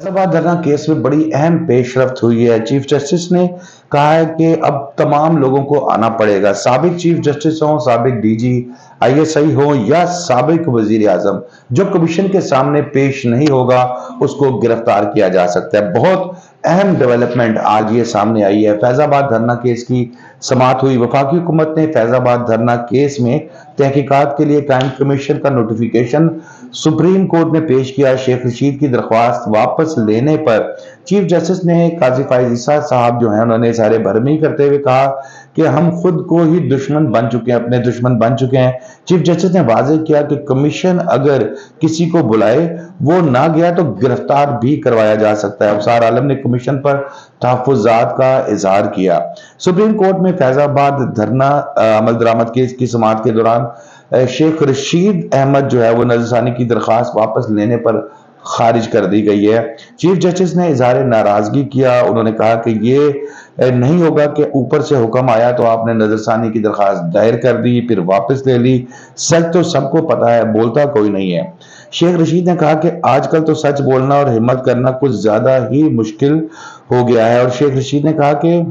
फैसलाबाद धरना केस में बड़ी अहम पेशरफ्त हुई है। चीफ जस्टिस ने कहा है कि अब तमाम लोगों को आना पड़ेगा, साबिक चीफ जस्टिस हो, साबिक डीजी, आईएसआई हो या साबिक वजीर आजम, जो कमीशन के सामने पेश नहीं होगा उसको गिरफ्तार किया जा सकता है। बहुत अहम डेवलपमेंट आज ये सामने आई है। फैजाबाद धरना केस की समाअत हुई। वफाकी हुकूमत ने फैजाबाद धरना केस में तहकीकात के लिए क्राइम कमीशन का नोटिफिकेशन सुप्रीम कोर्ट में पेश किया। शेख रशीद की दरख्वास्त वापस लेने पर चीफ जस्टिस ने काजी फाइज ईसा साहब जो हैं उन्होंने इज़हार भरमी करते हुए कहा कि हम खुद को ही दुश्मन बन चुके हैं, अपने दुश्मन बन चुके हैं। चीफ जस्टिस ने वाज़ेह किया कि कमीशन अगर किसी को बुलाए, वो ना गया तो गिरफ्तार भी करवाया जा सकता है। अफसार आलम ने कमीशन पर तहफ़्फ़ुज़ात का इजहार किया। सुप्रीम कोर्ट में फैजाबाद धरना अमल दरामद केस की समाअत के दौरान शेख रशीद अहमद जो है वो नजरसानी की दरख्वास्त वापस लेने पर खारिज कर दी गई है। चीफ जस्टिस ने इजहार नाराजगी किया। उन्होंने कहा कि ये नहीं होगा कि ऊपर से हुक्म आया तो आपने नजरसानी की दरख्वास्त दायर कर दी फिर वापस ले ली। सच तो सबको पता है, बोलता कोई नहीं है। शेख रशीद ने कहा कि आजकल तो सच बोलना और हिम्मत करना कुछ ज्यादा ही मुश्किल हो गया है। और शेख रशीद ने कहा कि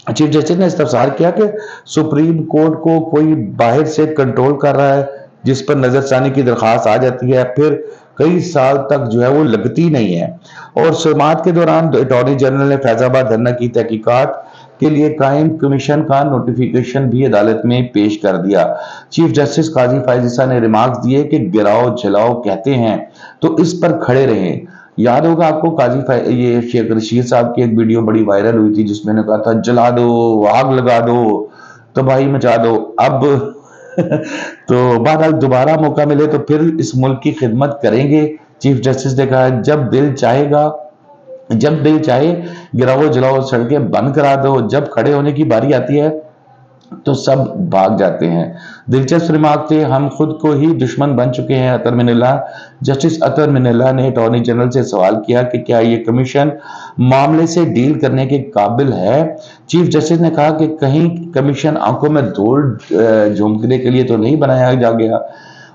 चीफ जस्टिस ने इस्तफसार किया कि सुप्रीम कोर्ट को कोई बाहर से कंट्रोल कर रहा है, जिस पर नजरसानी की दरखास्त आ जाती है, फिर कई साल तक जो है वो लगती नहीं है। और समाअत के दौरान अटॉर्नी जनरल ने फैजाबाद धरना की तहकीकात के लिए क्राइम कमीशन का नोटिफिकेशन भी अदालत में पेश कर दिया। चीफ जस्टिस काजी फाइज ईसा ने रिमार्क्स दिए कि गिराओ जलाओ कहते हैं तो इस पर खड़े रहें। याद होगा आपको ये शेख रशीद साहब की एक वीडियो बड़ी वायरल हुई थी जिसमें कहा था जला दो, आग लगा दो, तबाही मचा दो। अब तो बहरहाल दोबारा मौका मिले तो फिर इस मुल्क की खिदमत करेंगे। चीफ जस्टिस ने कहा जब दिल चाहेगा, जब दिल चाहे गिराओ जलाओ सड़कें बंद करा दो, जब खड़े होने की बारी आती है तो सब भाग जाते हैं। दिलचस्प रिमार्क थे, हम खुद को ही दुश्मन बन चुके हैं। अतर मिनल्ला, जस्टिस अतर मिनल्ला ने अटॉर्नी जनरल से सवाल किया कि क्या ये कमीशन मामले से डील करने के काबिल है। चीफ जस्टिस ने कहा कि कहीं कमीशन आंखों में धूल झोंकने के लिए तो नहीं बनाया जा गया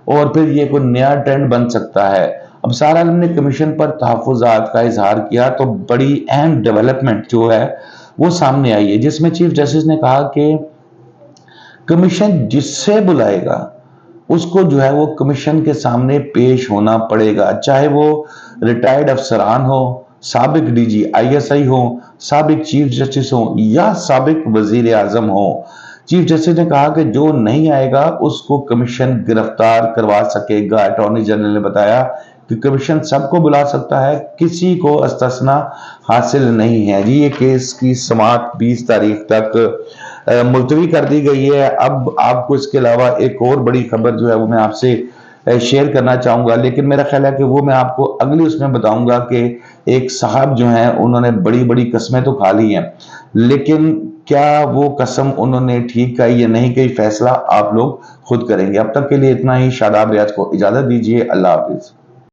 और फिर ये कोई नया ट्रेंड बन सकता है। अफसार आलम ने कमीशन पर तहफ़्फ़ुज़ात का इजहार किया तो बड़ी अहम डेवलपमेंट जो है वो सामने आई है, जिसमें चीफ जस्टिस ने कहा कि कमीशन जिससे बुलाएगा उसको जो है वो कमीशन के सामने पेश होना पड़ेगा, चाहे वो रिटायर्ड अफसरान हो, साबिक डीजी आईएसआई हो, साबिक चीफ जस्टिस हो या साबिक वजीर आजम हो। चीफ जस्टिस ने कहा कि जो नहीं आएगा उसको कमीशन गिरफ्तार करवा सकेगा। अटॉर्नी जनरल ने बताया कि कमीशन सबको बुला सकता है, किसी को इस्तिस्ना हासिल नहीं है। जी, ये केस की समाअत 20 तारीख तक मुलतवी कर दी गई है। अब आपको इसके अलावा एक और बड़ी खबर जो है वो मैं आपसे शेयर करना चाहूंगा, लेकिन मेरा ख्याल है कि वो मैं आपको अगली उसमें बताऊंगा कि एक साहब जो हैं उन्होंने बड़ी बड़ी कस्में तो खा ली हैं, लेकिन क्या वो कसम उन्होंने ठीक कही या नहीं कही, फैसला आप लोग खुद करेंगे। अब तक के लिए इतना ही। शादाब रियाज को इजाजत दीजिए। अल्लाह हाफिज।